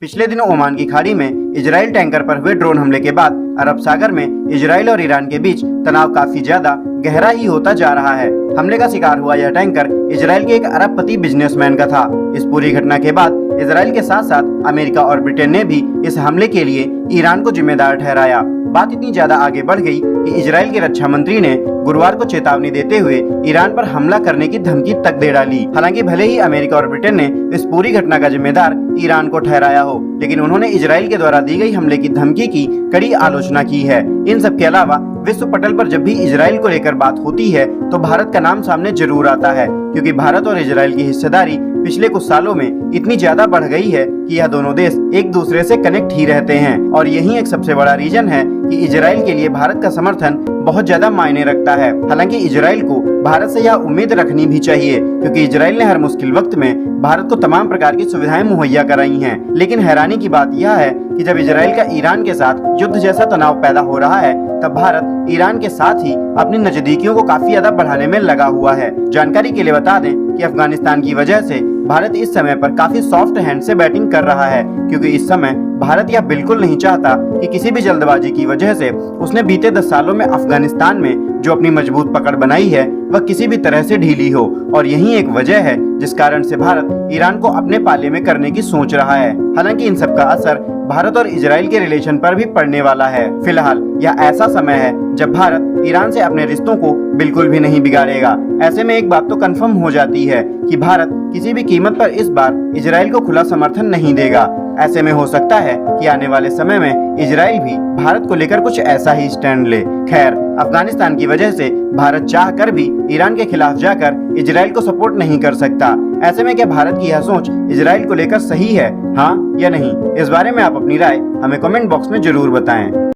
पिछले दिनों ओमान की खाड़ी में इजराइल टैंकर पर हुए ड्रोन हमले के बाद अरब सागर में इजराइल और ईरान के बीच तनाव काफी ज्यादा गहरा ही होता जा रहा है। हमले का शिकार हुआ यह टैंकर इजराइल के एक अरबपति बिजनेसमैन का था। इस पूरी घटना के बाद इजराइल के साथ साथ अमेरिका और ब्रिटेन ने भी इस हमले के लिए ईरान को जिम्मेदार ठहराया। बात इतनी ज्यादा आगे बढ़ गई कि इजराइल के रक्षा मंत्री ने गुरुवार को चेतावनी देते हुए ईरान पर हमला करने की धमकी तक दे डाली। हालांकि भले ही अमेरिका और ब्रिटेन ने इस पूरी घटना का जिम्मेदार ईरान को ठहराया हो, लेकिन उन्होंने इजराइल के द्वारा दी गई हमले की धमकी की कड़ी आलोचना की है। इन सब के अलावा विश्व पटल पर जब भी इजराइल को लेकर बात होती है तो भारत का नाम सामने जरूर आता है, क्योंकि भारत और इजराइल की हिस्सेदारी पिछले कुछ सालों में इतनी ज्यादा बढ़ गई है कि यह दोनों देश एक दूसरे से कनेक्ट ही रहते हैं। और यही एक सबसे बड़ा रीजन है कि इजराइल के लिए भारत का समर्थन बहुत ज्यादा मायने रखता है। हालांकि इजराइल को भारत से यह उम्मीद रखनी भी चाहिए, क्योंकि इजराइल ने हर मुश्किल वक्त में भारत को तमाम प्रकार की सुविधाएं मुहैया कराई हैं। लेकिन हैरानी की बात यह है कि जब इजराइल का ईरान के साथ युद्ध जैसा तनाव पैदा हो रहा है, तब भारत ईरान के साथ ही अपनी नजदीकियों को काफी ज्यादा बढ़ाने में लगा हुआ है। जानकारी के लिए बता दें कि अफगानिस्तान की वजह से भारत इस समय पर काफी सॉफ्ट हैंड से बैटिंग कर रहा है, क्योंकि इस समय भारत यह बिल्कुल नहीं चाहता कि किसी भी जल्दबाजी की वजह से उसने बीते 10 सालों में अफगानिस्तान में जो अपनी मजबूत पकड़ बनाई है वह किसी भी तरह से ढीली हो। और यही एक वजह है जिस कारण से भारत ईरान को अपने पाले में करने की सोच रहा है। हालांकि इन सब का असर भारत और इजराइल के रिलेशन पर भी पड़ने वाला है। फिलहाल यह ऐसा समय है जब भारत ईरान से अपने रिश्तों को बिल्कुल भी नहीं बिगाड़ेगा। ऐसे में एक बात तो कंफर्म हो जाती है कि भारत किसी भी कीमत पर इस बार इजराइल को खुला समर्थन नहीं देगा। ऐसे में हो सकता है कि आने वाले समय में इजराइल भी भारत को लेकर कुछ ऐसा ही स्टैंड ले। खैर, अफगानिस्तान की वजह से भारत चाह कर भी ईरान के खिलाफ जाकर इजराइल को सपोर्ट नहीं कर सकता। ऐसे में क्या भारत की यह सोच इजराइल को लेकर सही है, हाँ या नहीं? इस बारे में आप अपनी राय हमें कमेंट बॉक्स में जरूर बताएं।